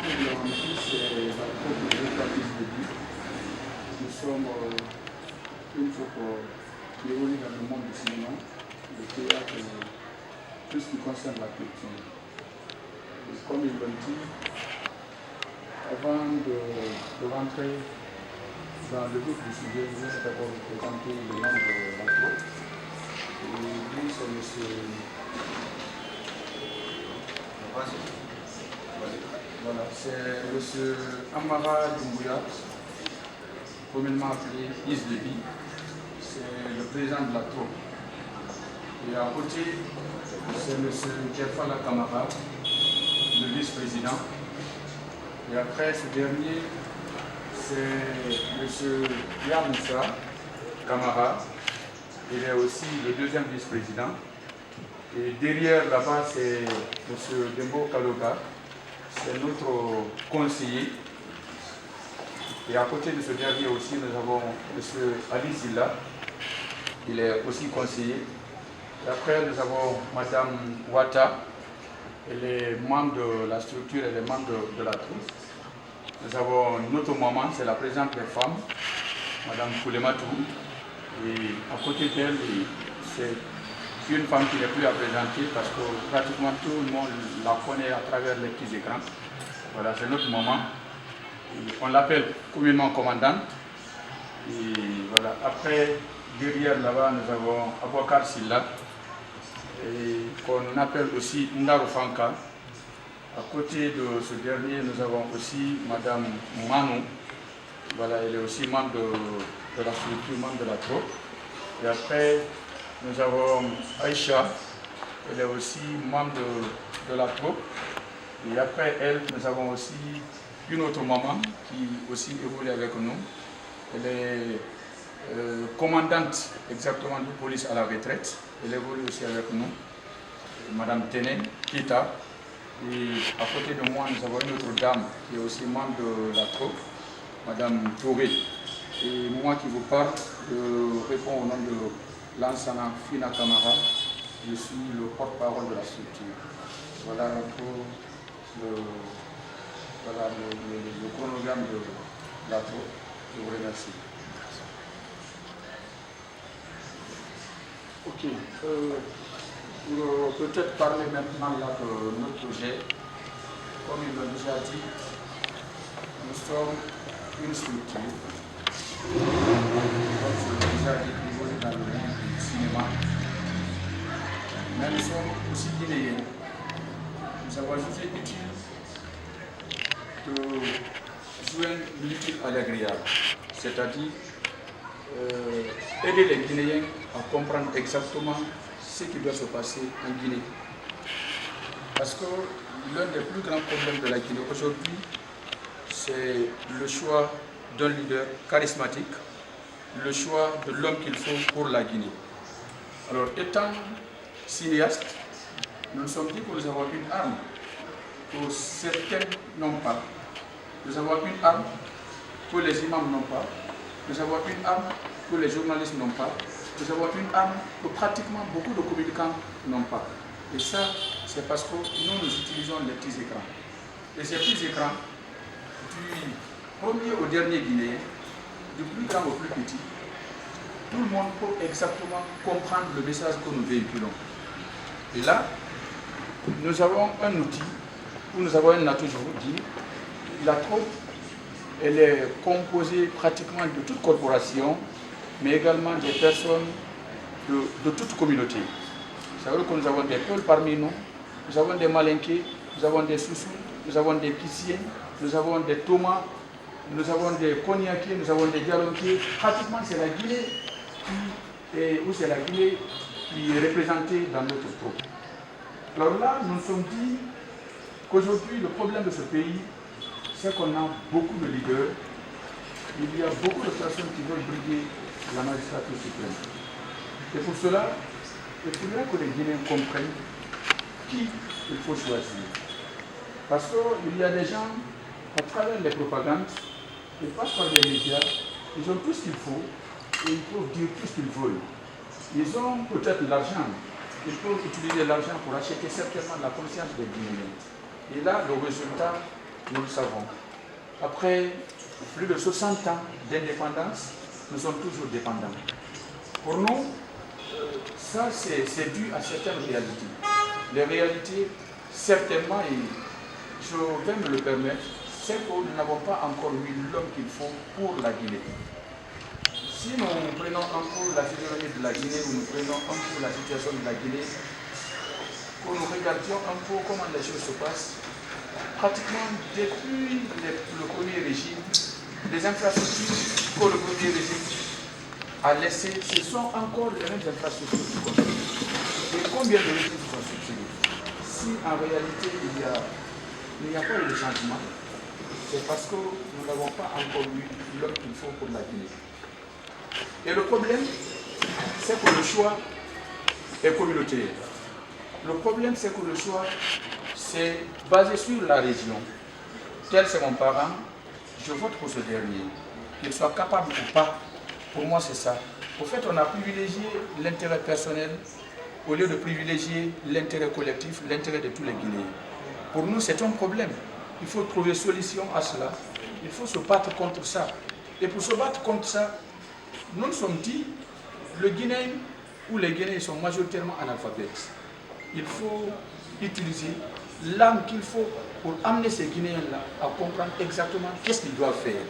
comme vous l'avez dit, c'est la troupe de l'Église de Dieu. Nous sommes une troupe qui évolue dans le monde du cinéma, le théâtre, tout ce qui concerne la culture. Et comme ils l'ont dit, avant de rentrer dans le vif du sujet, je vais d'abord vous présenter le nom de la troupe. Et lui, c'est monsieur. Voilà, c'est monsieur Amara Doumbouya, communément appelé Is de Bi. C'est le président de la troupe. Et à côté, c'est monsieur Jeffala Kamara, le vice-président. Et après, ce dernier, c'est monsieur Yamoussa Kamara. Il est aussi le deuxième vice-président. Et derrière, là-bas, c'est monsieur Dembo Kaloga. C'est notre conseiller. Et à côté de ce dernier aussi, nous avons M. Ali Zilla. Il est aussi conseiller. Et après, nous avons Mme Wata. Elle est membre de la structure, elle est membre de la troupe. Nous avons notre maman, c'est la présidente des femmes, Mme Koulematou. Et à côté d'elle, c'est une femme qui n'est plus à présenter parce que pratiquement tout le monde la connaît à travers les petits écrans. Voilà, c'est notre maman. Et on l'appelle communément commandante. Et voilà, après, derrière là-bas, nous avons Abouakar Silla, qu'on appelle aussi Ndaro Fanka. À côté de ce dernier, nous avons aussi Madame Manou. Voilà, elle est aussi membre de la structure, membre de la troupe. Et après, nous avons Aïcha, elle est aussi membre de la troupe. Et après elle, nous avons aussi une autre maman qui aussi évolue avec nous. Elle est commandante exactement de police à la retraite. Elle évolue aussi avec nous. Madame Tene Kita. Et à côté de moi, nous avons une autre dame qui est aussi membre de la troupe, Madame Touré. Et moi qui vous parle, je réponds au nom de Lansana Fina Kamara. Je suis le porte-parole de la structure. Voilà pour le chronogramme de la troupe. Je vous remercie. Ok. Pour peut-être parler maintenant là de notre projet. Comme il l'a déjà dit, nous sommes une structure. Comme je l'ai déjà dit, qui évolue dans le monde du cinéma. Mais nous sommes aussi guinéens. Nous avons jugé utile de joindre l'utile à l'agréable, c'est-à-dire aider les Guinéens à comprendre exactement ce qui doit se passer en Guinée. Parce que l'un des plus grands problèmes de la Guinée aujourd'hui, c'est le choix d'un leader charismatique, le choix de l'homme qu'il faut pour la Guinée. Alors, étant cinéaste, nous nous sommes dit que nous avons une arme que certains n'ont pas. Nous avons une arme que les imams n'ont pas. Nous avons une arme que les journalistes n'ont pas. Nous avons une arme que pratiquement beaucoup de communicants n'ont pas. Et ça, c'est parce que nous utilisons les petits écrans. Et ces petits écrans, du premier au dernier Guinéen, du plus grand au plus petit, tout le monde peut exactement comprendre le message que nous véhiculons. Et là, nous avons un outil, où nous avons un atout, je vous dis. La troupe, elle est composée pratiquement de toute corporation, mais également des personnes de toute communauté. Ça veut dire que nous avons des Peuls parmi nous, nous avons des Malinqués, nous avons des Soussous, nous avons des Kissiens, nous avons des Thomas, nous avons des Koniakés, nous avons des Dialonqués. Pratiquement, c'est la Guinée qui est représentée dans notre troupe. Alors là, nous nous sommes dit qu'aujourd'hui, le problème de ce pays, c'est qu'on a beaucoup de leaders, il y a beaucoup de personnes qui veulent briguer la magistrature suprême. Et pour cela, il faudrait que les Guinéens comprennent qui il faut choisir. Parce qu'il y a des gens, à travers les propagandes, ils passent par les médias, ils ont tout ce qu'il faut et ils peuvent dire tout ce qu'ils veulent. Ils ont peut-être l'argent, ils peuvent utiliser l'argent pour acheter certainement la conscience des Guinéens. Et là, le résultat, nous le savons. Après plus de 60 ans d'indépendance, nous sommes toujours dépendants. Pour nous, ça c'est dû à certaines réalités. Les réalités, certainement, et je vais me le permettre, c'est que nous n'avons pas encore eu l'homme qu'il faut pour la Guinée. Si nous prenons un peu la physionomie de la Guinée, ou nous prenons un peu la situation de la Guinée, que nous regardions un peu comment les choses se passent, pratiquement depuis le premier régime, les infrastructures que le premier régime a laissées, ce sont encore les mêmes infrastructures qui continuent. Et combien de régimes sont succédés? Si en réalité il n'y a pas eu de changement, c'est parce que nous n'avons pas encore eu l'homme qu'il faut pour la Guinée. Et le problème, c'est que le choix est communautaire. Le problème, c'est que le choix, c'est basé sur la région. Tel c'est mon parent, je vote pour ce dernier. Qu'il soit capable ou pas, pour moi c'est ça. Au fait, on a privilégié l'intérêt personnel au lieu de privilégier l'intérêt collectif, l'intérêt de tous les Guinéens. Pour nous, c'est un problème. Il faut trouver solution à cela. Il faut se battre contre ça. Et pour se battre contre ça, nous nous sommes dit, le Guinéen ou les Guinéens sont majoritairement analphabètes. Il faut utiliser l'âme qu'il faut pour amener ces Guinéens-là à comprendre exactement qu'est-ce qu'ils doivent faire.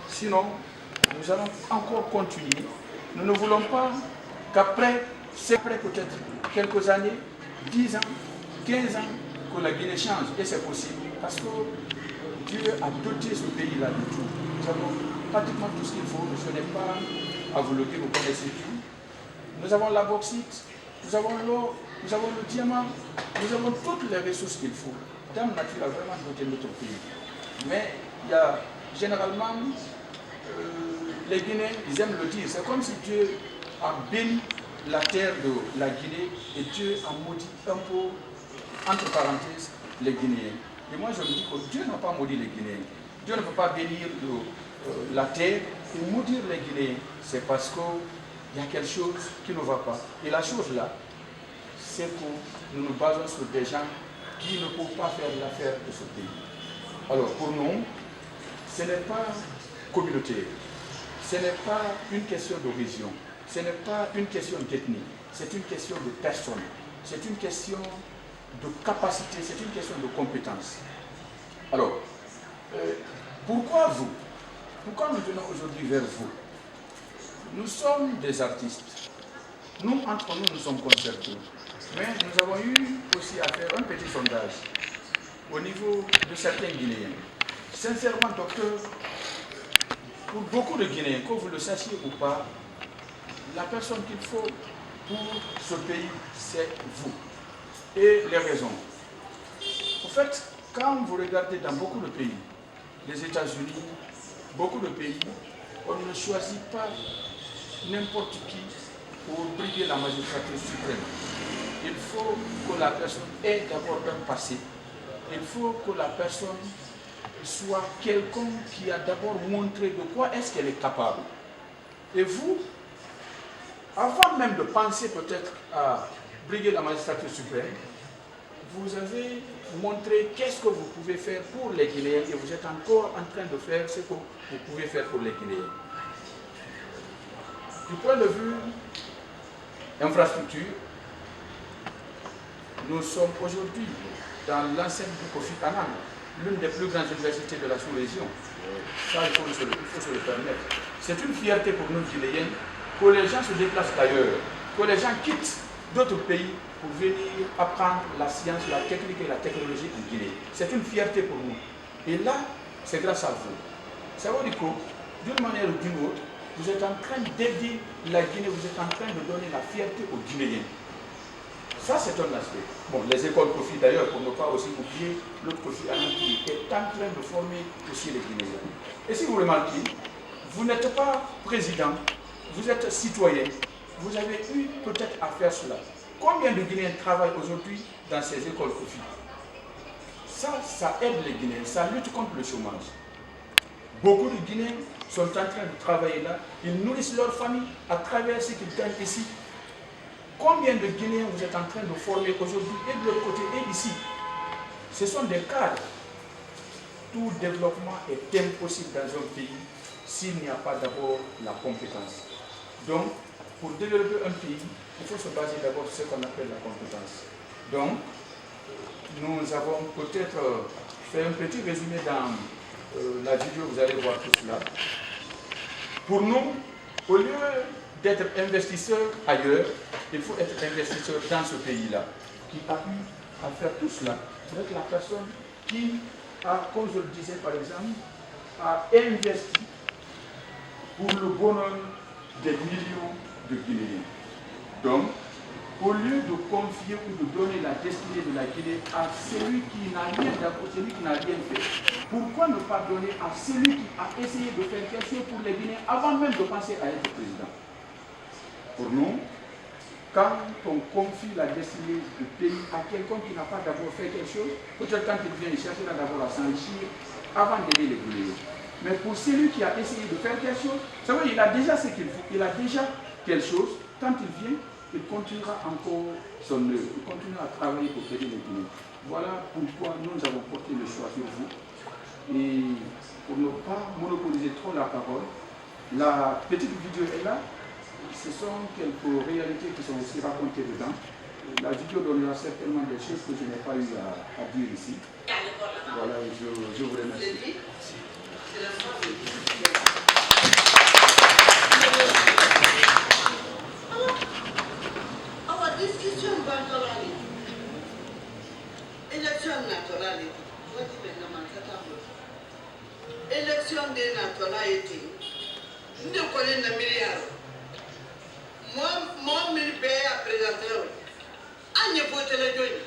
Sinon, nous allons encore continuer. Nous ne voulons pas qu'après, c'est peut-être quelques années, 10 ans, 15 ans, que la Guinée change. Et c'est possible. Parce que Dieu a doté ce pays-là de tout. Nous avons pratiquement tout ce qu'il faut. Ce n'est pas à vous le dire, vous connaissez tout. Nous avons la bauxite, nous avons l'or, nous avons le diamant, nous avons toutes les ressources qu'il faut. Dame Nature a vraiment doté notre pays. Mais il y a généralement, les Guinéens, ils aiment le dire, c'est comme si Dieu a béni la terre de la Guinée et Dieu a maudit un peu, entre parenthèses, les Guinéens. Et moi je me dis que Dieu n'a pas maudit les Guinéens. Dieu ne peut pas bénir la terre et maudire les Guinéens. C'est parce qu'il y a quelque chose qui ne va pas. Et la chose là, c'est que nous nous basons sur des gens qui ne peuvent pas faire l'affaire de ce pays. Alors pour nous, ce n'est pas communautaire, ce n'est pas une question d'origine, ce n'est pas une question d'ethnie, c'est une question de personne, c'est une question de capacité, c'est une question de compétence. Alors, pourquoi vous? Pourquoi nous venons aujourd'hui vers vous? Nous sommes des artistes. Nous, entre nous, nous sommes concertés. Mais nous avons eu aussi à faire un petit sondage au niveau de certains Guinéens. Sincèrement, docteur, pour beaucoup de Guinéens, que vous le sachiez ou pas, la personne qu'il faut pour ce pays, c'est vous. Et les raisons. En fait, quand vous regardez dans beaucoup de pays, les États-Unis, beaucoup de pays, on ne choisit pas n'importe qui pour briguer la magistrature suprême. Il faut que la personne ait d'abord un passé. Il faut que la personne soit quelqu'un qui a d'abord montré de quoi est-ce qu'elle est capable. Et vous, avant même de penser peut-être à briguer la magistrature suprême, vous avez montré qu'est-ce que vous pouvez faire pour les Guinéens et vous êtes encore en train de faire ce que vous pouvez faire pour les Guinéens. Du point de vue infrastructure, nous sommes aujourd'hui dans l'enceinte du Kofi Annan, l'une des plus grandes universités de la sous-région. Ça, il faut se le permettre. C'est une fierté pour nous Guinéens que les gens se déplacent d'ailleurs, que les gens quittent d'autres pays pour venir apprendre la science, la technique et la technologie en Guinée. C'est une fierté pour nous. Et là, c'est grâce à vous. Ça veut dire que, d'une manière ou d'une autre, vous êtes en train d'aider la Guinée, vous êtes en train de donner la fierté aux Guinéens. Ça, c'est un aspect. Bon, les écoles Kofi d'ailleurs, pour ne pas aussi oublier l'autre Kofi Annan qui est en train de former aussi les Guinéens. Et si vous remarquez, vous n'êtes pas président, vous êtes citoyen, vous avez eu peut-être à faire cela. Combien de Guinéens travaillent aujourd'hui dans ces écoles Kofi? Ça aide les Guinéens, ça lutte contre le chômage. Beaucoup de Guinéens sont en train de travailler là, ils nourrissent leur famille à travers ce qu'ils gagnent ici. Combien de Guinéens vous êtes en train de former aujourd'hui, et de l'autre côté et ici? Ce sont des cadres. tout développement est impossible dans un pays s'il n'y a pas d'abord la compétence. Donc, pour développer un pays, il faut se baser d'abord sur ce qu'on appelle la compétence. Donc, nous avons peut-être fait un petit résumé dans la vidéo, vous allez voir tout cela. Pour nous, au lieu d'être investisseur ailleurs, il faut être investisseur dans ce pays-là, qui appuie à faire tout cela avec la personne qui a, comme je le disais par exemple, a investi pour le bonheur des millions de Guinéens. Donc, au lieu de confier ou de donner la destinée de la Guinée à celui qui n'a rien d'abord, celui qui n'a rien fait, pourquoi ne pas donner à celui qui a essayé de faire quelque chose pour les Guinéens avant même de penser à être président? Pour nous, quand on confie la destinée du pays à quelqu'un qui n'a pas d'abord fait quelque chose, peut-être quand il vient, il cherchera d'abord à s'enrichir avant d'aider les Guinéens. Mais pour celui qui a essayé de faire quelque chose, c'est vrai, il a déjà ce qu'il faut, il a déjà quelque chose. Quand il vient, il continuera encore son œuvre, il continuera à travailler pour aider les Guinéens. Voilà pourquoi nous avons porté le choix sur vous. Et pour ne pas monopoliser trop la parole, la petite vidéo est là. Ce sont quelques réalités qui sont aussi racontées dedans. La vidéo donnera certainement des choses que je n'ai pas eu à dire ici. Voilà, je vous remercie. Élection des nationalités. Nous connaissons le milliard. Moi, je suis à présenter. On ne peut pas le dire.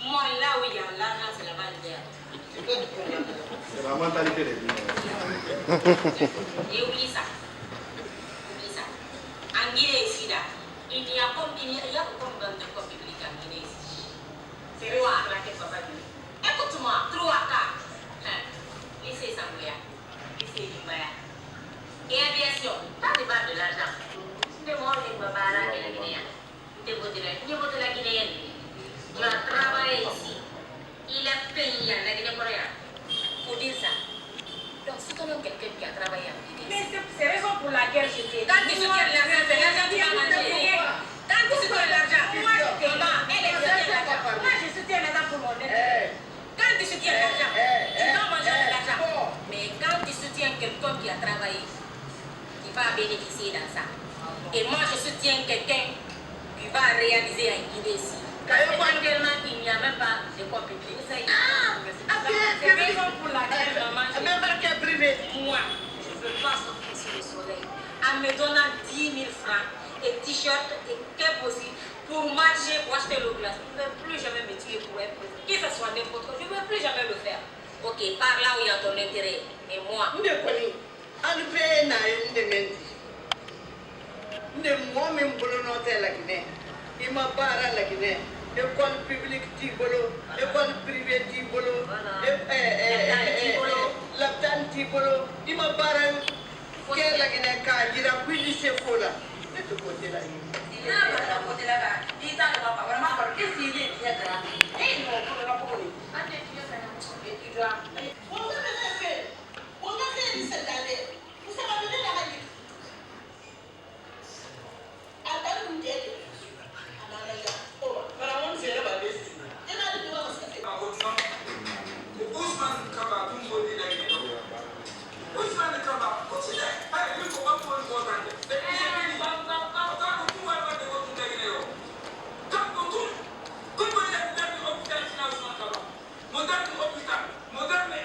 Moi, là où il y a l'argent, c'est la bannière. C'est la mentalité des Guinéens. Et oublie ça. Oublie ça. En Guinée, ici, là, il y a combien de corps publics en Guinée ici? C'est trois. Écoute-moi, trois cas. Lycée Sambouya, lycée Libaya. Et aviation, ça dépend de l'argent. C'est moi qui me barre avec la Guinéenne. Je vote la Guinéenne. Tu as travaillé ici. Il est payé la Guinée coréenne. Faut dire ça. Donc, si tu as quelqu'un qui a travaillé en Guinée. Mais c'est raison pour laquelle je t'ai dit. Quand tu soutiens l'argent, c'est l'argent qui va manger. Quand tu soutiens l'argent, moi je te mens. Elle est l'argent. Moi je soutiens l'argent pour mon aide. Quand tu soutiens l'argent, tu dois manger de l'argent. Mais quand tu soutiens quelqu'un qui a travaillé, qui va bénéficier dans ça. Et moi je soutiens quelqu'un qui va réaliser un Guinée ici. Actuellement, il n'y a même pas de corps public. C'est raison pour laquelle maman, moi, je ne veux pas sortir sous le soleil en me donnant 10 000 francs et t-shirt et qu'est possible pour marcher, pour acheter l'eau glace. Je ne veux plus jamais me tuer pour être président. Que ce soit n'importe quoi, je ne veux plus jamais le faire. Ok, par là où il y a ton intérêt. Mais moi, je connais. Moi-même, je la Guinée. Il m'a barré la Guinée. L'école publique Tibolo, l'école privée Tibolo, l'abdan Tibolo, il m'a barré la Guinée car il a pris lycée faux là. De ce côté-là. Il a pas côté là-bas. Il t'a pas vraiment parce que s'il est bien grand. Et non, pour la police. Et tu dois. On a fait cette année. Vous savez venir dans la vie. Attends, vous dites. Moderne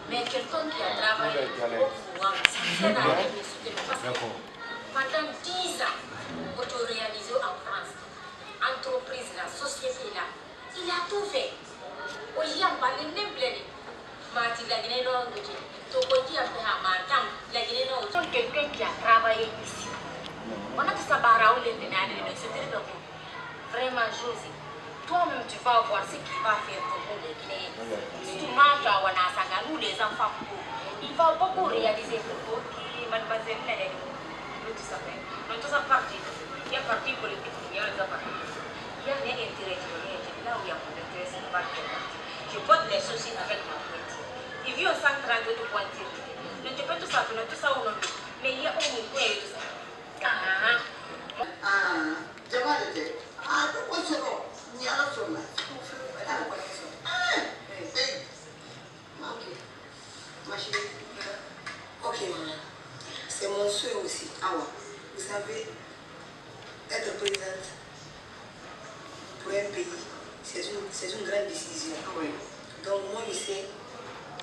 Mais quelqu'un qui a travaillé au pouvoir, c'est la pendant 10 ans, auto-réalisé en France, entreprise là, société là, il a tout fait. Il a parlé de blé. Quelqu'un qui a travaillé ici. On a tout ça vraiment José. Toi-même tu vas voir ce qu'il va faire pour nous les Guinéens. Si tu manges à Wanasanga, nous les enfants, il va beaucoup réaliser pour vous. Mademoiselle, tout ça parti. Il y a parti politique, il y a des partis. Il y a des intérêts, là où il y a mon intérêt, c'est le parti. Je vote les soucis avec ma tête. Il vit au centre de pointer. Ne te pas tout ça, tout ça ou non. Mais il y a au moins tout ça. Ok, maman. C'est mon souhait aussi. Awa, vous savez, être présidente pour un pays, c'est une grande décision. Oui. Donc moi, je sais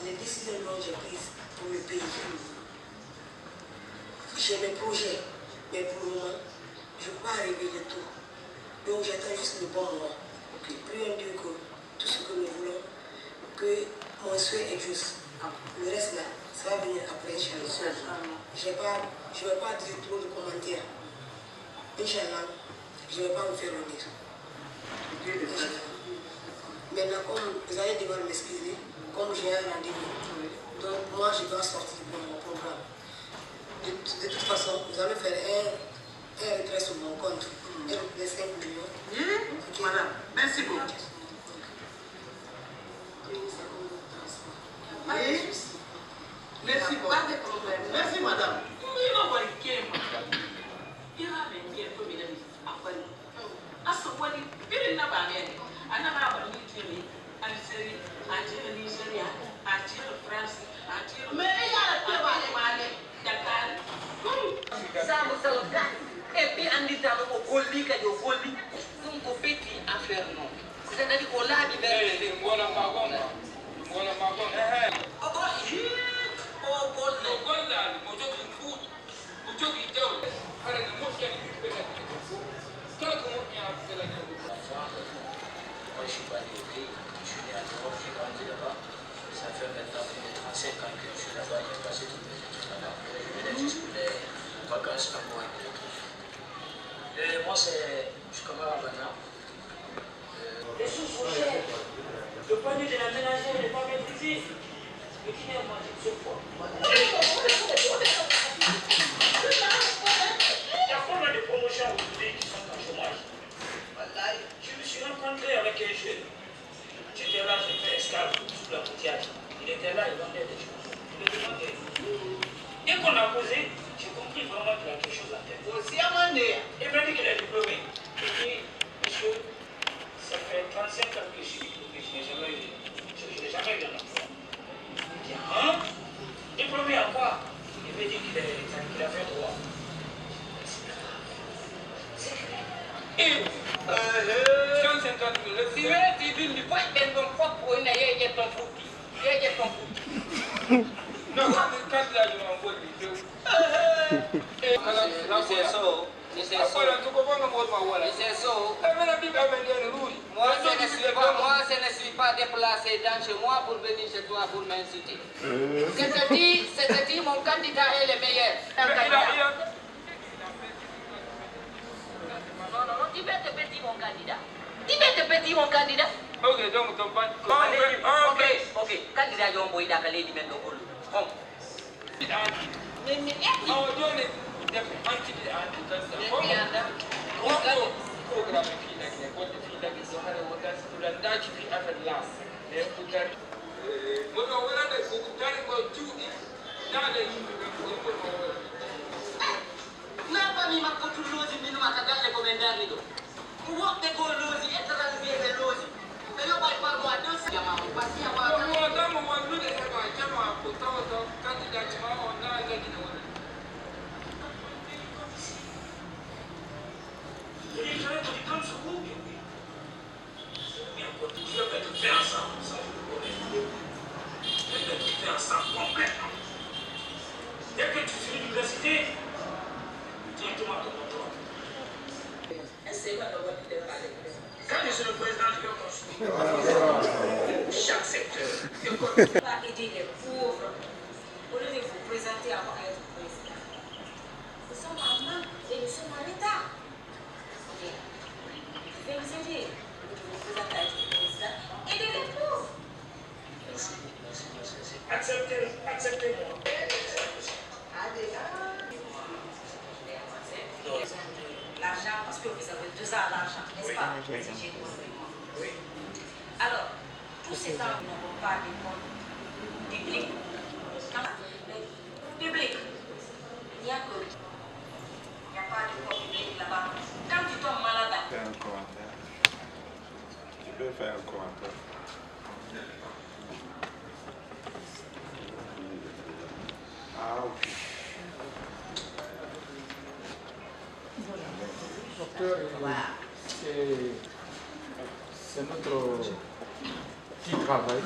les décisions que j'ai prises pour le pays. J'ai mes projets, mais pour le moment, je ne peux pas arriver de tout. Donc j'attends juste le bon moment. Okay. Prions Dieu que tout ce que nous voulons, que mon souhait est juste. Le reste là, ça va venir après, Inch'Allah. Je ne vais pas dire trop de commentaires. Inch'Allah, je ne vais pas me faire honneur. Maintenant, comme vous allez devoir m'excuser, comme j'ai un rendez-vous, donc moi je dois sortir pour mon programme. De toute façon, vous allez faire un retrait sur mon compte, de 5 millions. Okay. Madame, merci beaucoup. Oui. Merci beaucoup. Pas de problème. Merci madame. Et puis on dit dans le Goldi, que le Goldi, nous on fait une affaire non. C'est-à-dire qu'on l'a libéré. Moi, je suis pas né au pays, je suis né à Europe, j'ai grandi là-bas. Ça fait maintenant plus de 35 ans que je suis là-bas, j'ai passé toutes mes études là-bas. Je venais juste pour les vacances à moi et les autres. Moi, je commence à Ghana. Les choses sont chères. Le point de vue de la ménagère n'est pas maîtrisé. Le Guinéen m'a dit ce fois. Il y a combien de promotions aujourd'hui qui sont en chômage? Je me suis rencontré avec un jeune. J'étais là, j'ai fait escale sous la routière. Il était là, il vendait des choses. Je lui ai demandé. Dès qu'on a posé, j'ai compris vraiment qu'il y a quelque chose à faire. Il m'a dit qu'il est diplômé. Il dit, monsieur, ça fait 35 ans que je suis diplômé, je n'ai jamais eu un emploi. Il dit, hein? Et moi. Il me dit qu'il a fait droit. Et 150 000. Si tu veux, tu peux être ton propre pour une aïe et ton foutu. Et ton foutu. Non, quand là, je m'envoie les deux. C'est ça. Moi, je ne suis pas déplacé dans chez moi pour venir chez toi pour m'inciter. C'est-à-dire, mon candidat est le meilleur. Non, tu vas te péter mon candidat. Tu vas te péter mon candidat. Ok, donc ton pas. Ok. Candidat, je vais envoyer dans les dimensions de l'eau. Bon. Mais oh, Dieu est chaque secteur. Pas aider les pauvres. Au lieu de vous présenter avant d'être président. Nous sommes en manque et nous sommes en état. Ok. Je vais vous aider. Vous présenter à être président. Aidez les pauvres. Acceptez-moi. L'argent, parce que vous avez 2 ans à l'argent, n'est-ce pas? Oui. Alors, tous ces temps, nous n'avons pas d'école publique. Public. Il n'y a pas d'école publique là-bas. Quand tu tombes malade, Fais un commentaire. Tu peux faire un commentaire. Ah, ok. Docteur, c'est notre petit travail.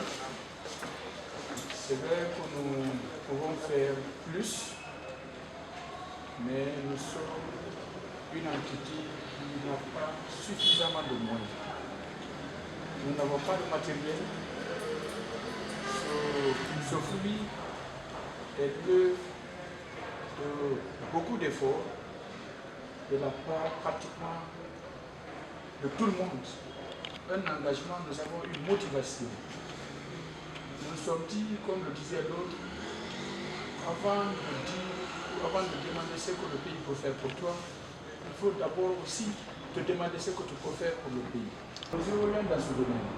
C'est vrai que nous pouvons faire plus, mais nous sommes une entité qui n'a pas suffisamment de moyens. Nous n'avons pas de matériel. Ce fruit est l'œuvre de beaucoup d'efforts de la part pratiquement de tout le monde. Un engagement, nous avons une motivation. Nous nous sommes dit, comme le disait l'autre, avant de demander ce que le pays peut faire pour toi, il faut d'abord aussi te demander ce que tu peux faire pour le pays. Nous évoluons dans ce domaine.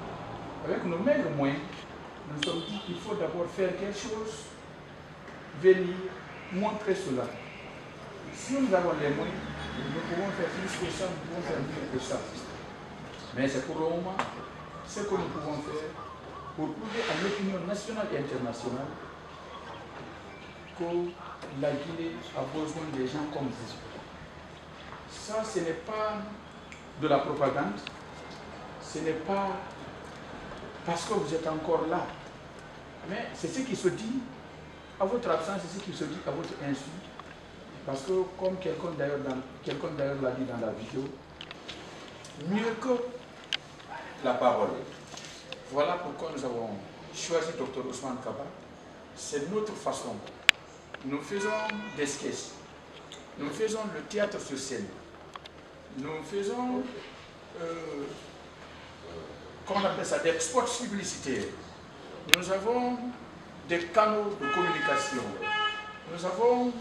Avec nos maigres moyens, nous nous sommes dit qu'il faut d'abord faire quelque chose, venir montrer cela. Si nous avons les moyens, nous pouvons faire plus que ça, nous pouvons faire mieux que ça. Mais c'est pour le moment ce que nous pouvons faire pour prouver à l'opinion nationale et internationale que la Guinée a besoin des gens comme vous. Ça, ce n'est pas de la propagande, ce n'est pas parce que vous êtes encore là, mais c'est ce qui se dit à votre absence, c'est ce qui se dit à votre insu. Parce que, comme quelqu'un d'ailleurs l'a dit dans la vidéo, mieux que la parole. Voilà pourquoi nous avons choisi Dr Ousmane Kaba. C'est notre façon. Nous faisons des sketchs. Nous faisons le théâtre sur scène. Nous faisons, comment on appelle ça, des spots publicitaires. Nous avons des canaux de communication. Nous avons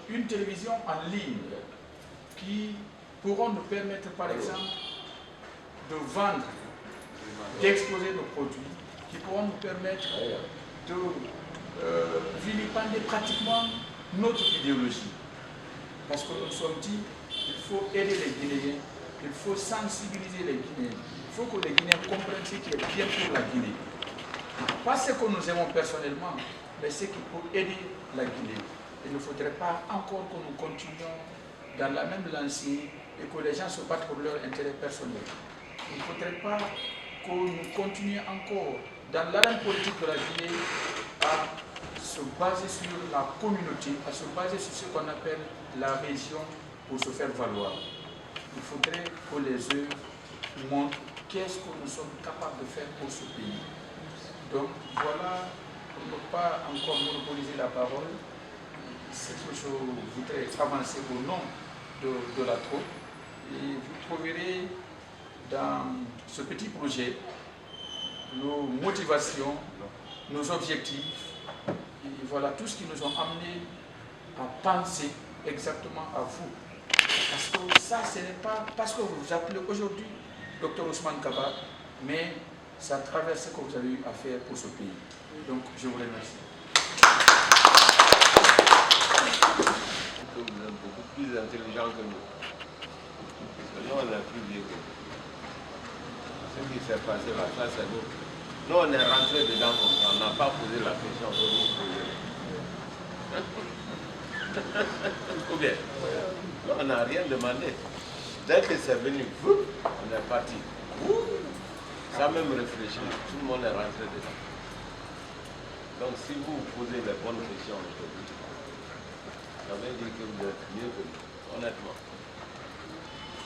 une télévision en ligne qui pourront nous permettre, par exemple, de vendre, d'exposer nos produits, qui pourront nous permettre de vilipender pratiquement notre idéologie. Parce que nous nous sommes dit, il faut aider les Guinéens, il faut sensibiliser les Guinéens, il faut que les Guinéens comprennent ce qui est bien pour la Guinée. Pas ce que nous aimons personnellement, mais c'est qu'il faut aider la Guinée. Il ne faudrait pas encore que nous continuions dans la même lancée et que les gens se battent pour leur intérêt personnel. Il ne faudrait pas que nous continuions encore dans l'arène politique de la Guinée à se baser sur la communauté, à se baser sur ce qu'on appelle la région pour se faire valoir. Il faudrait que les œuvres montrent qu'est-ce que nous sommes capables de faire pour ce pays. Donc voilà, pour ne pas encore monopoliser la parole, c'est que je voudrais avancer au nom de la troupe. Et vous trouverez dans ce petit projet nos motivations, nos objectifs, et voilà tout ce qui nous ont amenés à penser exactement à vous. Parce que ça, ce n'est pas parce que vous vous appelez aujourd'hui Dr Ousmane Kaba, mais ça traverse ce que vous avez eu à faire pour ce pays. Donc, je vous remercie. Vous êtes beaucoup plus intelligent que nous. Parce que nous, on est plus vieux que vous. Ce qui s'est passé là, ça c'est nous. Nous, on est rentré dedans comme ça. On n'a pas posé la question que vous posez. Ou bien, nous, on n'a rien demandé. Dès que c'est venu, on est parti. Sans même réfléchir, tout le monde est rentré dedans. Donc si vous posez les bonnes questions aujourd'hui, ça veut dire que vous êtes mieux que nous, honnêtement.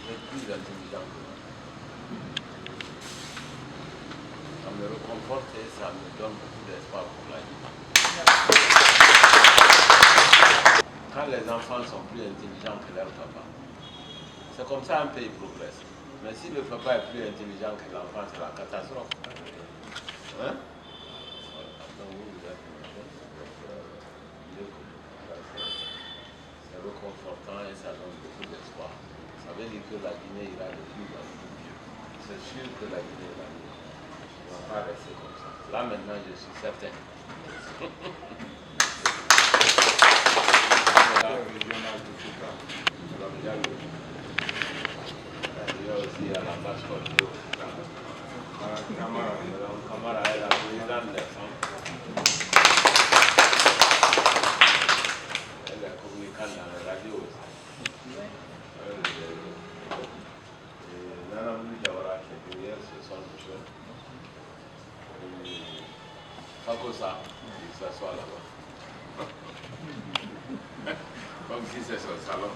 Vous êtes plus intelligent que nous. Ça me réconforte et ça me donne beaucoup d'espoir pour la vie. Quand les enfants sont plus intelligents que leur papa, c'est comme ça un pays progresse. Mais si le papa est plus intelligent que l'enfant, c'est la catastrophe. Hein? Donc vous êtes c'est réconfortant et ça donne beaucoup d'espoir. Ça veut dire que la Guinée ira de plus en plus mieux. C'est sûr que la Guinée ira mieux. On ne va pas rester comme ça. Là maintenant, je suis certain. La régionale de Foucault, il y a aussi à la Basse-Côte Camara est la présidente des femmes. Elle est communicante dans la radio aussi. Et Nana Moujawara qui est derrière, ce sont les choses. Fakosa, il s'assoit là-bas. Comme si c'est son salon.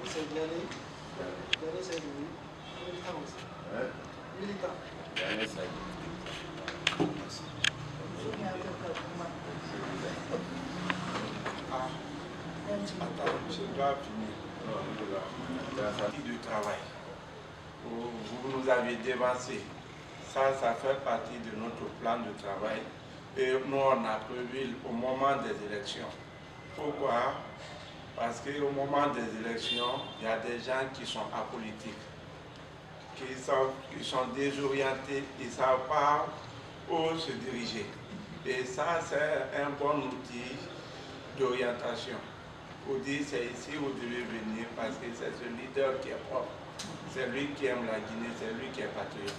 C'est Diané. Diané, c'est militant aussi. Militant. Diané, c'est Attends, je dois finir. La partie du travail. Vous nous avez dévancé. Ça fait partie de notre plan de travail. Et nous, on a prévu au moment des élections. Pourquoi? Parce qu'au moment des élections, il y a des gens qui sont apolitiques, qui sont désorientés, ils ne savent pas où se diriger. Et ça, c'est un bon outil d'orientation. Pour dire, c'est ici où vous devez venir parce que c'est ce leader qui est propre. C'est lui qui aime la Guinée, c'est lui qui est patriote.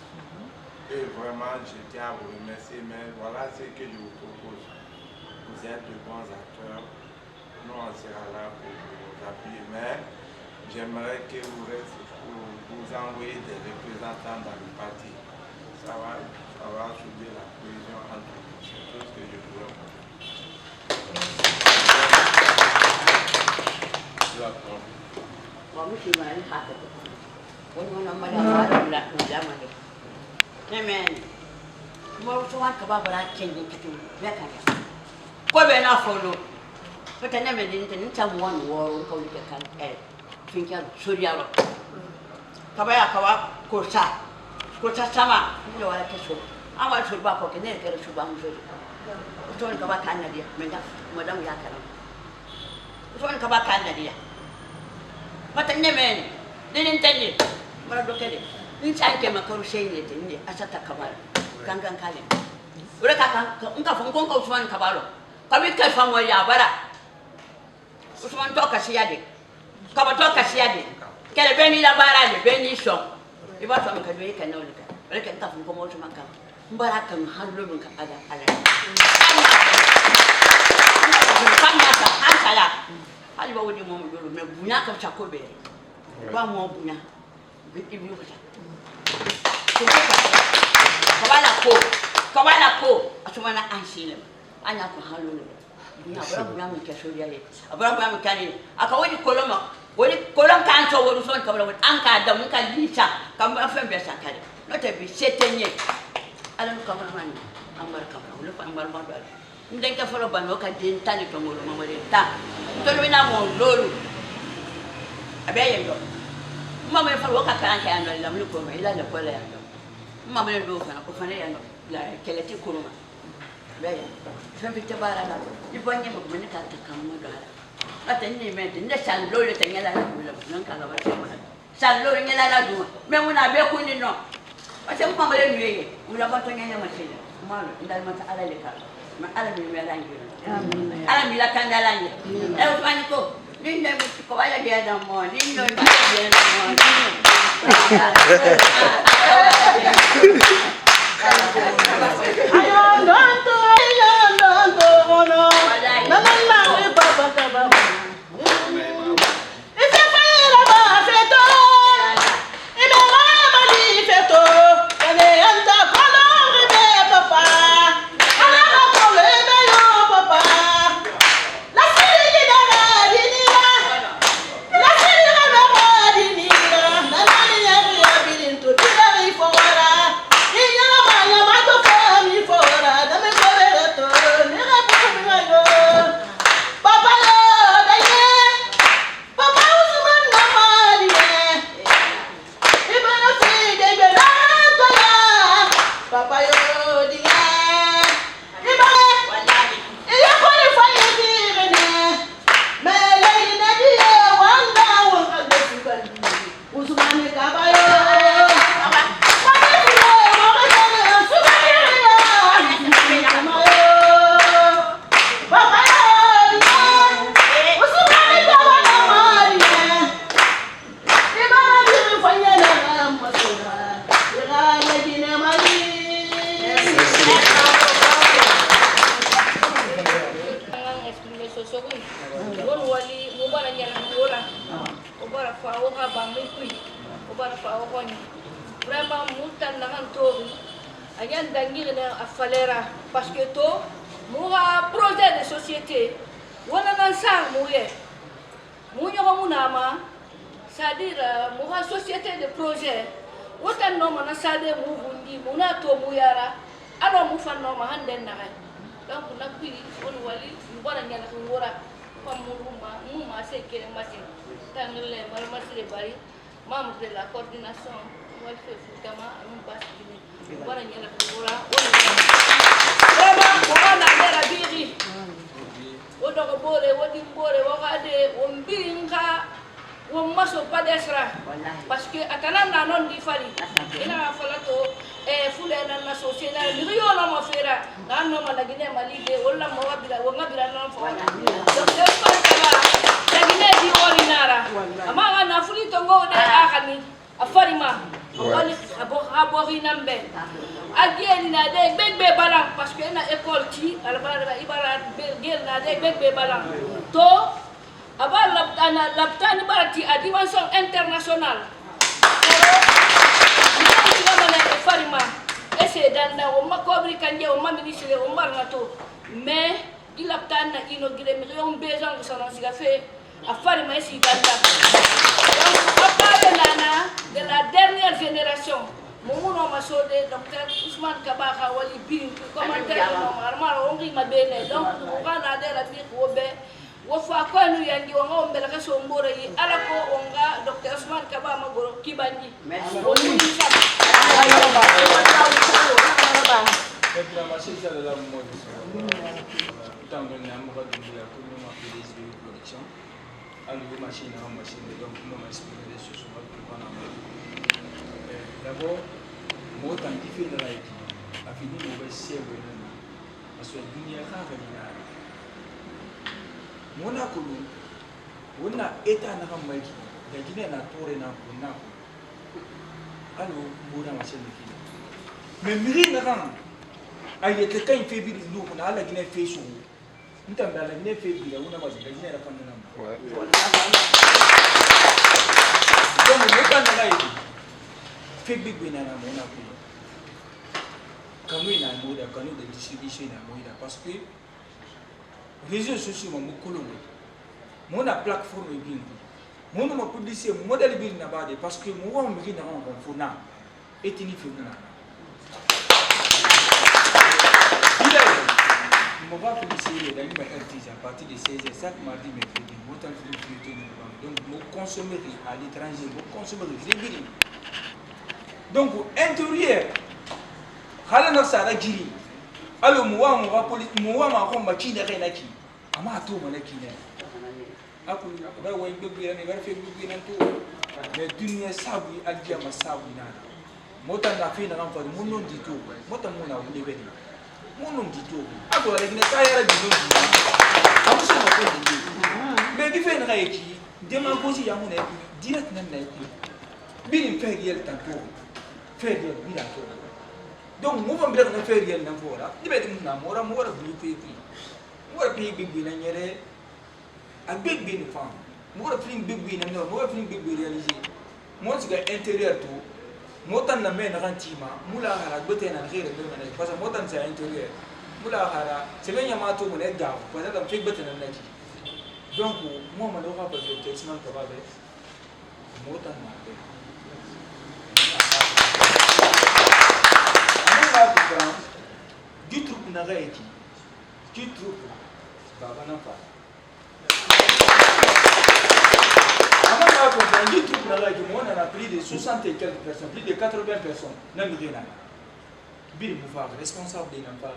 Et vraiment, je tiens à vous remercier, mais voilà ce que je vous propose. Vous êtes de bons acteurs. Nous, on sera là pour vous appuyer, mais j'aimerais que vous envoyez des représentants dans le parti. Ça va souder la cohésion entre nous. C'est tout ce que je voulais vous dire. iba fa ka do ka no lika reke ta fu ko mo tuma ka mbara kan hallo mun ka ada ala fanya ta hansala hali ba wodi mo mo do me bunya ka cha ko be ba mo bunya be ibi ko cha kabala ko asumana ansile anya ko hallo bunya bra bunya mi ka shoriya ye abra bunya mi kani aka woni koloma woni kolon kan so woni son kabala woni anka da mun kan lisa kam ba fa be sakale no te bi setenye ala no kabala man ambar kabala wala fa ambar ma do nden ka folo ban ka den tani to ngolo ma wala ta to no na mo lolu abe yendo mama fa waka kan ka ando la mun ko ma ila la ko la yando mama le do fa ko fa ne yando la keleti kuruma baya fa bi tabara la ibanye mo mun ka ta kam mo dala ata ni me de san lo le tengela la bula nan ka la ba san lo ngela la du me mun abe ko ni no ata mama le nuye mun la ba to nyanya ma sele ma ndal ma ta ala le ka ma ala mi me la ngi amin ala mi la kan la ngi e o fani ko ni ne ko wala dia da mo ni no ba dia da mo ayo nonto ono mama we papa kaba ife fayera ba feto ime ma di feto ene anta kono be papa ala ko le be yo papa la siri da di ni la siri da di ni na na ni ya bilin to di fora parce que to moura projet de société wala nan sang mouye mounyo munama c'est-à-dire moura société de projet wotan no mana sade mu bundi muna to muyara alo mu fanno ma handen na donc na puis on wali mbona nyala ko wora pam mu ma se kere masi tangale mal masi bari membre de la coordination wal fe futama on passe mbona nyala ko wora vraiment on a la biri wodo ko bore wodi bore wakade on biringa won maso padesra parce que atanana non di fali ina falato fule na société na riyo na mafera na no ma lagine malide wala mo wabira wonga bira na fo donc c'est pas ça lagine di orinara ama na fuli tongo de akani afarima wali abori nambe ageni na de bebe balang parce que na école ti alba ibara gel na de bebe balang to aba laptani barati a dimension internationale farima ese danda o makobri kanje o ministre o marnato mais il laptana inauguré million besoin de son siga fait a farima ese danda donc papa nana de la dernière génération momuno masode docteur Ousmane Kabaka wali bin commentaire no marmar on ri mabene donc on va na de la bi wobe wofa ko nu yangi wonga ombela ka so mbore yi ala ko onga Dr. Ousmane Kaba magoro kibanji merci d'abord moi tant qu'il fait de la vie a fini mauvais cerveau parce que dunia ka ka mona kulu wona eta na kamaki da gine na tore na kunna allo mbona machin de kile mais miri na kan ay te kan fe bi lu na ala gine fe so ntam da la gine fe bi la una ma de gine ra kan na donc le kan na ay fe bi bi na mo na ko kanu na mo da kanu de distribution na mo da parce que réseaux sociaux mo ko mon plateforme est bien. Mon nom publicité modèle bien là-bas parce que moi on me dit non on fona et tini fona. Il va publiciter les aliments artisans à partir de 16h chaque mardi mercredi. Mon temps de donc mon consommer à l'étranger, mon consommer régulier. Donc intérieur hala na sara giri. Alors moi on va politique moi ma ko ma kina kai naki. Ama to manaki ne. Aku ba way bëgg ya ne war fe bëgg nan to mais dunya sabu aljama sabu na mota na fe na ran fa mun non dito mota mun na wule be mun non dito ako rek ne kayara di non amu so ma ko di mais di fe na yeki demagogie ya mun e direct nan na yeki bi ni fe yel tanto fe yel bi da to donc mo vam bi na fe yel nan fo la di be di na mora bu fe fi mora bi na nyere a big bin fam mo film big bin no mo film big bin réalisé mo ci ga intérieur tout mo tan na men rantima mula hala gote na xere do na parce que mo tan c'est intérieur mula hala c'est bien ma to mo ne ga parce que fi gote na naki donc mo ma do ba de testament ka ba be mo tan na be ana ba ko du truc na ga yiki du truc baba na fa on a plus de 60 et quelques personnes, plus de 80 personnes. N'a mis rien. Bill Moufar, responsable des n'importe.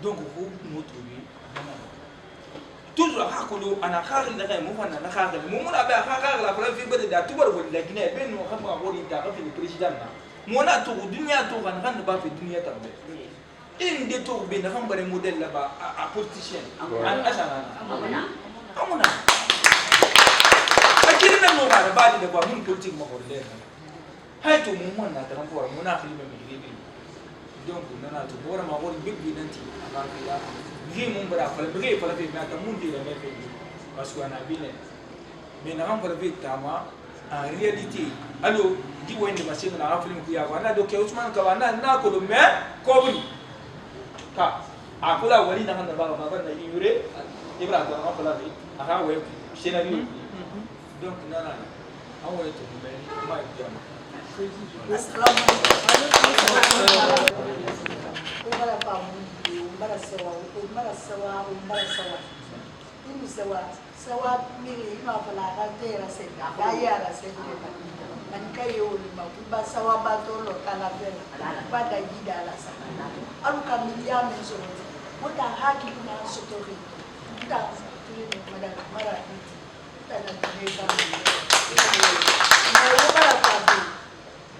Donc, vous nous trouvez. Toujours à Hakolo, à Nakar, il y a un mouvement à Nakar. Le moment où la première de la tour de la Guinée, ben nous avons envoyé le président. Mon tour, Dunia tour, on ne va pas faire Dunia Tabé. Une des tours, ben, on va faire un modèle là-bas à politicien. Kiri na mo ba ba de ba mun politique mo ko le hay to mo mon na tan ko mo na fi me mi bi donc na to bora ma won big bi nanti aba ko ya ngi mo bra fa be fa be na ta mun de me fe parce que na bi ne mais na ram fa be tama en réalité allo di wende ma singa na film ku ya ba na do ke Usman ka ba na ko do me ko buri ka akula wali na kan ba ba na yure ibra ko ma fa be aha we scénario donc nana on va être bien ma bien assalamu alaikum ubara pa ubara sawa ini sawa miri ma fala ga tera se da yara se man kayo ma ba sawa ba to lo kala bela ba da gida la sa alu kamilia menzo moda haki kuna sotori ta tuli madam mara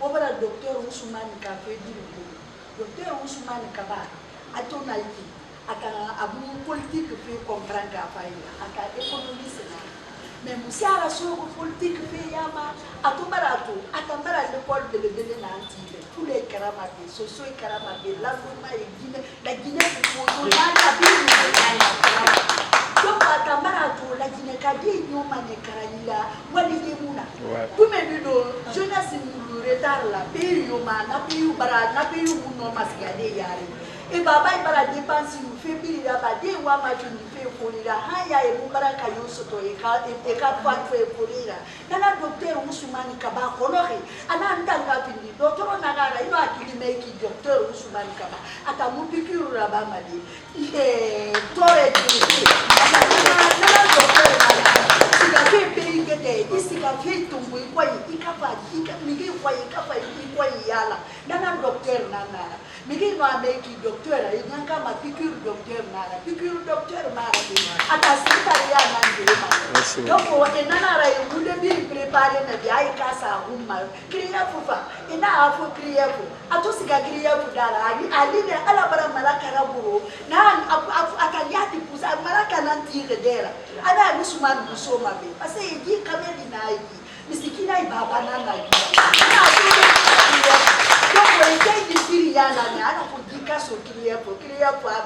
obara docteur Ousmane ka fe di docteur Ousmane ka ba atona yi aka abu politique fe comprendre ka fa yi aka économiste na mais musara so politique fe yama atobara to atambara l'école de le na anti tous les karama de socio karama de la forma et Guinée la Guinée pour na bi donc atambara to la Guinée kadi nyoma ne karayila wali demuna tume bido jeunesse mu retard la pe yoma na pe bara na pe mu masigade yare e baba ibara dépense nous fait bilira ba de wa ma tu ni fait polira haya e mubara kayo soto e ka fa fait polira nana docteur Ousmane Kaba honore ana ndanga pindi docteur nagara ino akili meki docteur Ousmane Kaba ata mupikiru raba mali e tore ti nana docteur sika fe pays gete isika fe tumbu kwai ikafa migi kwai ikafa kwai yala nana docteur nana migi no ameki docteur inyanga ma piqûre docteur nana piqûre docteur mara ata sitaria nandema donc enana ra yule bi préparer na bi ay kasa umma kriya fufa ina afu kriya fu ato siga kriya fu dala ali ne ala bara malaka raburo na akaliati pusa malaka nanti redera ana Ousmane Busoma be parce que dit kameli na yi misikina ibaba nana donc ite dipiri yana ne ana kudika sokiria po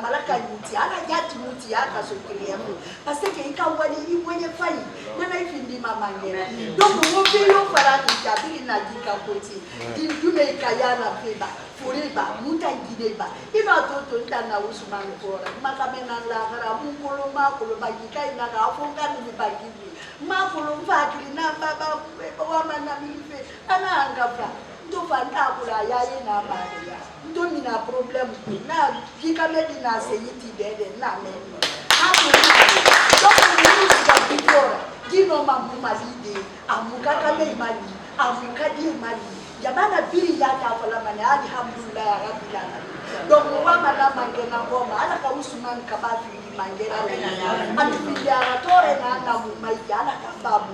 malaka nyuti ana jati muti aka sokiria po parce que ikawani ibwenye fai nana ifindi mamangera donc ngobe yo para kitabiri na dika koti dindume ikayana peba furiba mutangideba ino toto ndana Usman Kora makamena la gara mungolo makolo bagika ina ga afonga ni bagibi makolo mfakiri na baba wa mana milife ana angava ndo fanta kula yaye na maria ndo mina problem na kikamedi na seyiti dede na meni hapo donc ni sikapikora kino mambo malide amuka kama imali amuka die mali jamana biri yata fala mane alhamdulillah ya rabbil alamin donc wa mana mangena ngoma ala ka Usman kabafi mangera ati biara tore na mumaija ala kababu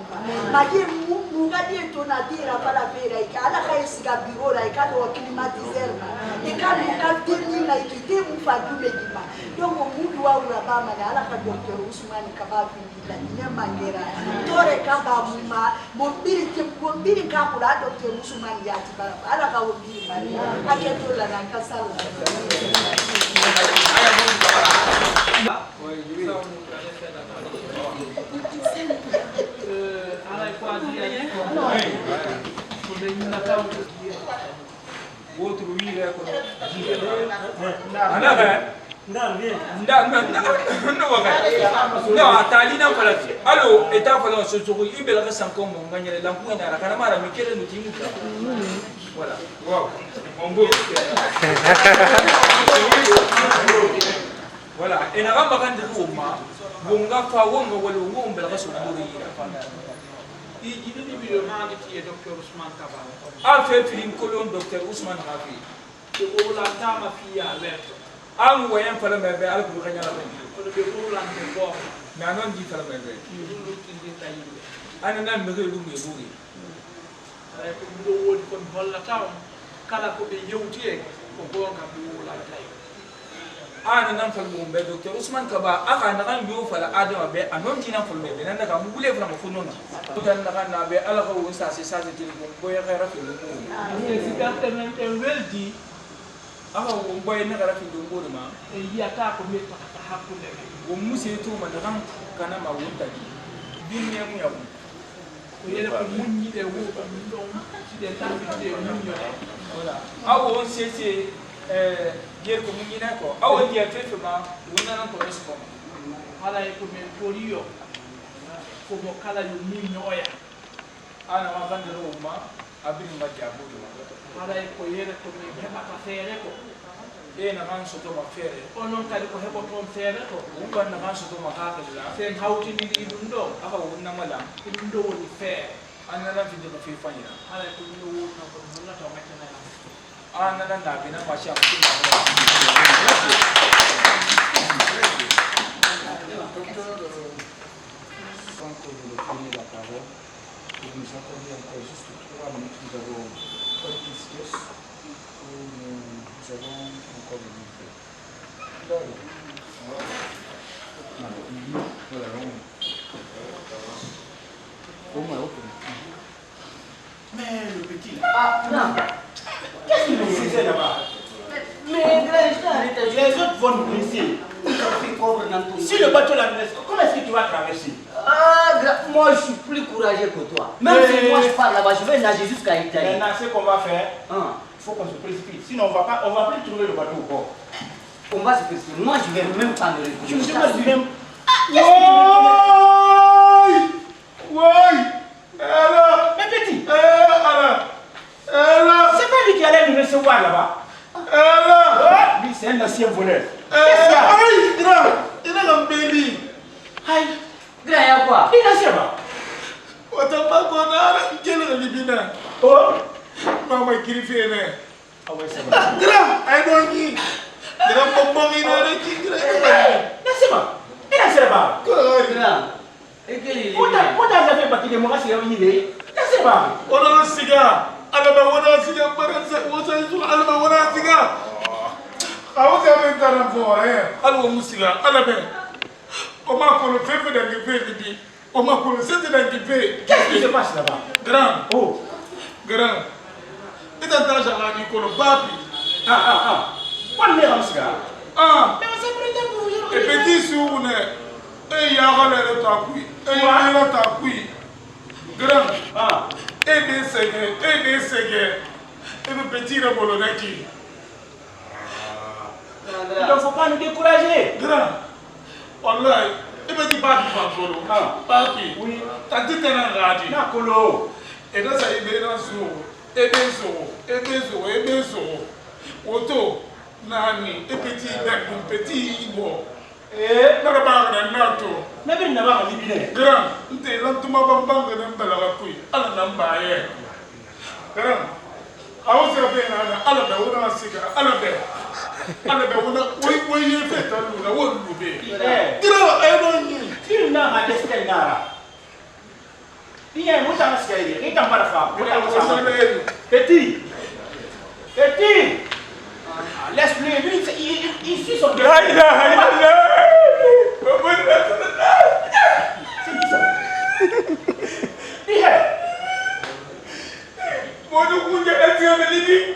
maji mungu gadie tonadira pala vera ikala kaisiga birora ikalo climatiser ikalo katini na ikite mfadume dima donc mungu wa urabama ala ka Dr. Usman kabafi la nya mangera tore kababu mombiri kapula Dr. Usman yati bara ala ka wobiri mari aketola na kasala voilà, et n'a pas besoin de Roma, Bonga Fawon, ou le Belga sur il dit évidemment qui est Dr. Usman Kaba. A fait film colon Dr. Usman Rafi. Que Olanda ma fille à l'air. A un moyen pour le bébé à la Bourgana. Pour le bébé Olanda de bord. Mais un homme dit pour le bébé. Un homme me relou mes bourris. Avec le mot comme Volata, Kalakobe Yoti, pour voir un peu la taille. Ana nan falmo be Dr. Usman Kaba aka na kan biyo fala adama be anon tinan falmo be nan daga mu bule fala mo funona tan na kan na be ala ko sa tin ko ya khara fi mo si certainement weldi aka wo boy na khara fi mo ma e ya ka ko me ta hakkunde wo musi to ma daga kana ma wonta dunya mu ya ko yele ko munni de wo ko ndon si de tan de munyo voilà awo sese dire ko mungina ko awo dia fefe ma wona nan ko resko hala ko me poliyo ko mo kala yo munyo oya ana ma bande ro ma abin ma jabu hala ko yere ko me heba ka fere ko e na man so to ma fere onon kali ko hebo ton fere ko ko na man so to ma ka la sen hawti ni dum do aka wonna mala dum do woni fere ana la fi de ko fi fanya hala ko no wona ko wonna to ma tana ana na na bina ma sha mutum quand vous prenez la parole, vous nous accordez encore juste 3 minutes, nous avons un petit sketch où nous avons encore une minute. Mais le petit là. Ah non. Qu'est-ce que vous faisiez là-bas? Mais les autres vont nous laisser. Si le bateau la laisse, comment est-ce que tu vas traverser? Ah, moi je suis plus courageux que toi. Même si moi je pars là-bas, je vais nager jusqu'à Italie. Maintenant, ce qu'on va faire, il faut qu'on se précipite. Sinon, on va plus trouver le bateau au port. On va se précipiter. Moi je vais même pas me réveiller. Je me suis pas même. Oui! Alors! Mais petit! C'est pas lui qui allait nous recevoir là-bas. Lui, c'est un ancien voleur. Qu'est-ce qu'il y a? Il a l'embelli. Aïe! Grand, il y a quoi? Il a quoi? Autant qu'on a quel libina. Oh! Maman griffé. Ah ouais, c'est vrai. Grand, I don't need. Grand bonbon, il a le qui. Laissez-moi. Il a fait pas. Grand. Et quel est le Pourquoi tu as fait partie de moi si il est? Laissez-moi. On a un cigare. Alors, on a un cigare. On a un cigare. Alors, vous avez un carrefour. Alors, on a un cigare. Alors, comment on le fait de l'hiver? On m'a commencé à t'occuper. Qu'est-ce qui se passe là-bas? Grand. Oh. Grand. Et t'as déjà dit qu'on a papi. On est en ce gars. Ah. Mais on s'est pris d'un coup. Et petit sourne. Et il y a un le tapui. Et il y a un tapui. Grand. Ah. Et des ségués. Et le petit rebolonaki. Il ne faut pas nous décourager. Grand. Allah. Et petit papi Pampolo. Papi. Oui. T'as dit que t'es un radis. Nakolo. Et là, ça y est, dans et des os. Auto. Nani. Et petit bon. Eh. N'a pas de nato. Mais il n'a pas de libéré. Grand. T'es là, tu m'as pas banque de m'balarakui. Allah n'a pas yé. Grand. Awo se be na ala be wona siga ala be wona wo ye fe ta lu na wo lu be dira e no ni Il n'a pas de nara. Il y a un mot à ce qu'il y a. Il t'en parle pas. Petit. Laisse-le. Il suit son la ilaha illallah. Modu kunja katika melidi.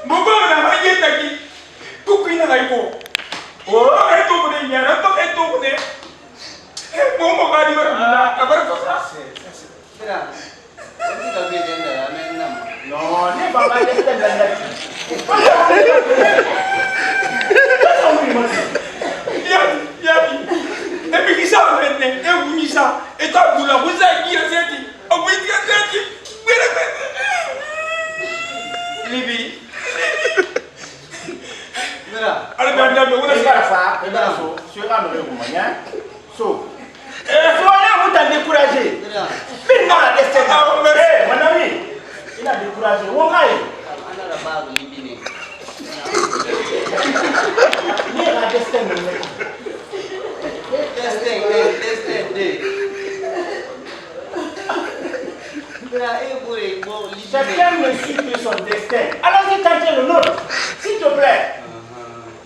Mbona unafanya taki? Kukuina haipo. Oh, eto kune nyara, eto kune. Momo gadi wala. Abara sasa. Kira. Ini tak boleh dah, main nama. No, ni bapa dia dah dah. Ya. E bi kisa wenne, e wunisa, e ta bula wuza gira seti. O wi gira seti. Libi. Kira. Ala banda do wona fa, so, sera no le moyen. So, soyez vous t'en découragé. Mais non, laissez-moi. Mon ami, il a découragé. Où est-ce On a la barre libinée. Il y a un destin. Chacun ne suit que son destin. Allons-y tenter le nôtre, s'il te plaît.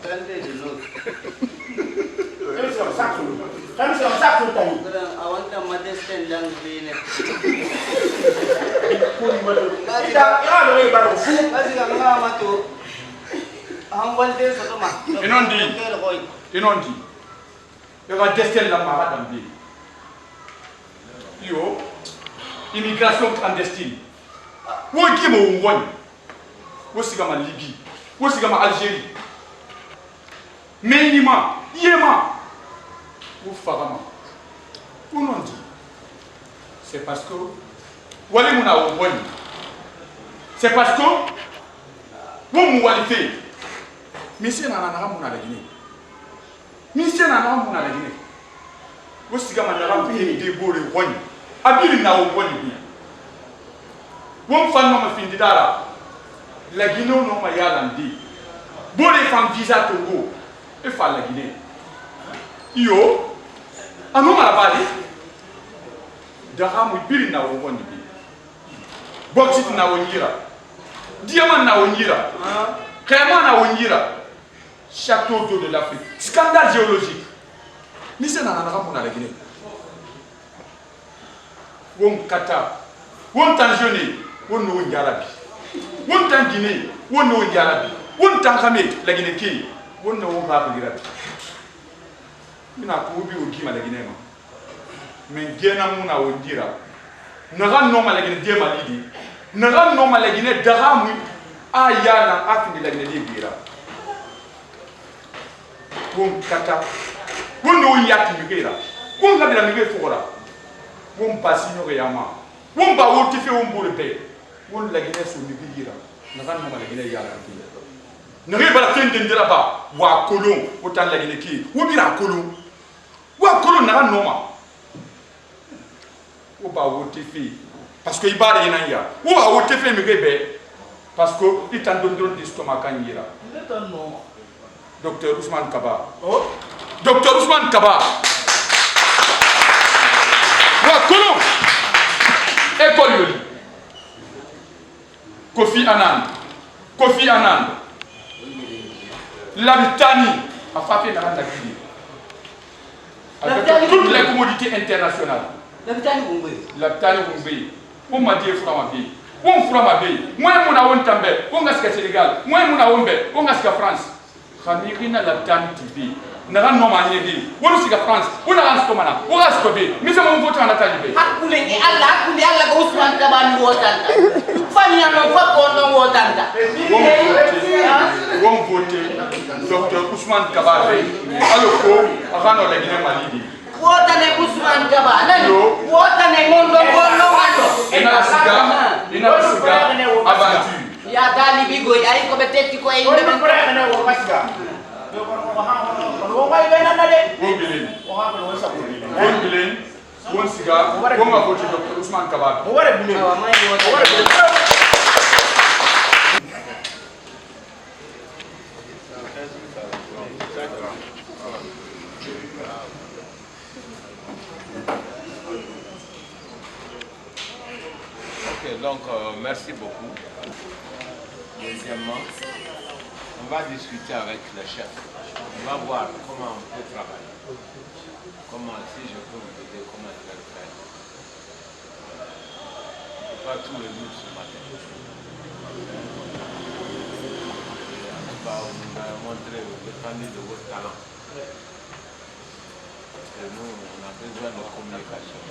Tenter le nôtre. C'est un sac sur le taille. I want my destin dans le pays. Il a donné le ballon fou. Vas-y, Mato. Envoie-le sur toi. Inondi. Il y a un destin dans ma madame. Yo, immigration clandestine. Où est-ce que vous voyez? Où est-ce que vous Libye? Où est-ce que vous Algérie? Ménima, Yéma. Où Farama? Où non dit? C'est parce que vous allez vous voyez. C'est parce que vous allez faire. Monsieur Nana Mouna la Guinée. Monsieur Nana Mouna la Guinée. Où est-ce que vous avez des beaux de Abili na woni bi won fan no ma findi dara la Guinée no ma yalandi bole fam visa Togo e fa la Guinée yo anu ma bali dara mu biri na woni bi boksit na wonira diamant na wonira crément na wonira château d'eau de l'Afrique scandale géologique ni c'est na na mo na la Guinée. Won Qatar, won Tanzanie, won no Yarabi, won Guinée, won no Yarabi, won Tanzanie, la Guinée qui, won no Babu Yarabi. Mina ko bi o gima la Guinée ma. Men gena muna wondira. Naga no ma la Guinée de malidi. Naga no ma la Guinée dara mu aya na afindi la Guinée bira. Won Qatar, won no yati bira. Won ga bila mi fora. Won passi no yama won ba woti fe won bole be won la Guinée so mi bigira na kan ma la Guinée yala ki na re bala fen den dira ba wa kolon otan la Guinée ki wo bira kolon wa kolon na kan no ma wo ba woti fe parce que ibare ina ya wo ba woti fe mi be parce que itan don don di stomac kan yira docteur Ousmane Kaba docteur Ousmane Kaba Kolon école yoli Kofi Annan Labitani a frappé dans la Guinée avec toutes les commodités internationales. La On m'a dit Framabi. On Framabi. Moi, mon Tambe. On a ce que Sénégal. Moi, mon on a ce que France. Khamirina la Tani. Naran no manyedi wonu siga France wona ran ko mana o ras ko be mi sama mo tan ta be hakule ni Allah ko Ousmane Taban wotanta fami no fa ko no wotanta won voté docteur Ousmane Kabare aloko akano le gine malidi wotane Ousmane Kabare nani wotane mondo no wando ina siga aventure ya dali bigo ay ko beteti ko ay ndem ko ne wo pasiga Ok, donc merci beaucoup. Deuxièmement, on va discuter avec le chef. On va voir comment on peut travailler. Comment, si je peux vous aider, comment je vais le faire. On ne peut pas tout résoudre ce matin. On va vous montrer l'étendue de votre talent. Parce que nous, on a besoin de communication.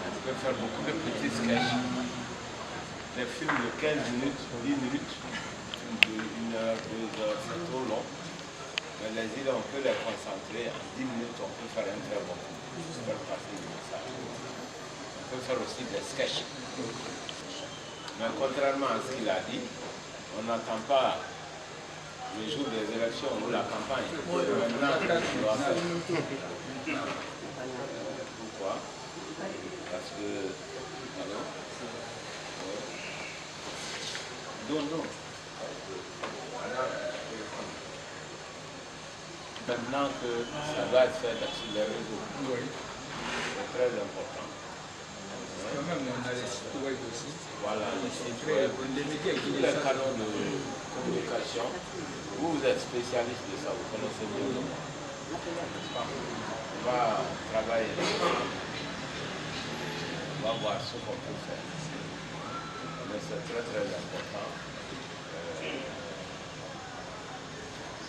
On peut faire beaucoup de petits sketchs. Des films de 15 minutes, 10 minutes, de 1 heure, 2 heures, c'est trop long. Mais les idées, on peut les concentrer. En 10 minutes, on peut faire un très bon film. Faire passer le message. On peut faire aussi des sketchs. Mais contrairement à ce qu'il a dit, on n'attend pas le jour des élections ou la campagne. Maintenant, on doit faire. Pourquoi? Parce que... Alors, non. Maintenant que ça doit être fait sur les réseaux, c'est très important. Même on a les sites web aussi. Voilà, les sites web, tous les canaux de communication. Vous êtes spécialiste de ça, vous connaissez mieux que moi. On va travailler. On va voir ce qu'on peut faire. Mais c'est très très important.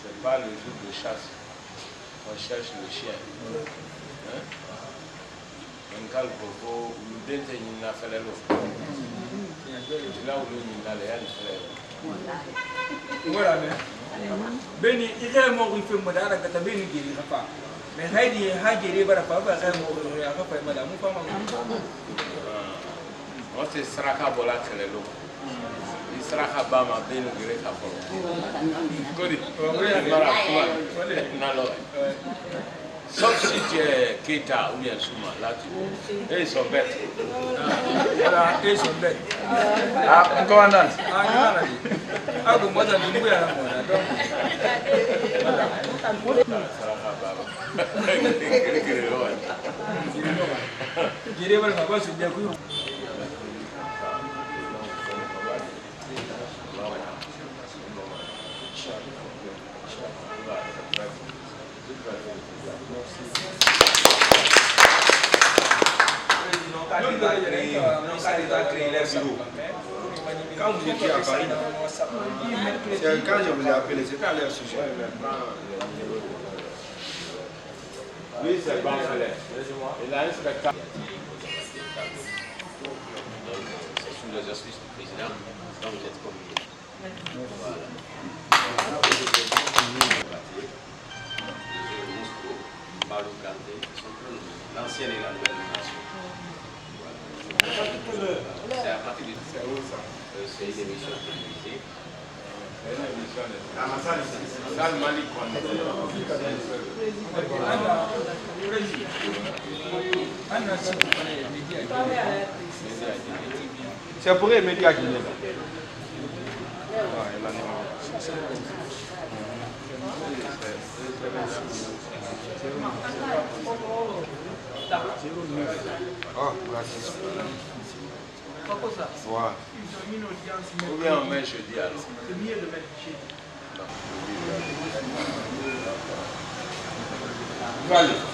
C'est pas le jour de chasse qu'on cherche le chien. Hein? Là où voilà, Benny, il est mort, il fait madame, que tu as bien dit, papa. Mais Heidi, Heidi, papa, madame, on se sera bola kelelo. Il sera bama ben gré kapolo. Kodi. Sauf si tu es Keita ou bien Souma, là tu vois. Et ils sont bêtes. Voilà, ils sont bêtes. Ah, commandant. Ah, vous m'avez dit que quand vous étiez à Paris, quand je vous ai appelé, c'était à leur sujet. Oui, c'est bon, il a un spectacle. C'est sous l'exercice du président, donc vous êtes commis. Voilà. L'ancienne et la nouvelle nation. C'est à partir de c'est une émission télévisée. C'est pour les médias qui viennent. Oh, merci. Voilà. Ou bien on met jeudi alors. C'est mieux de mettre jeudi. Vale.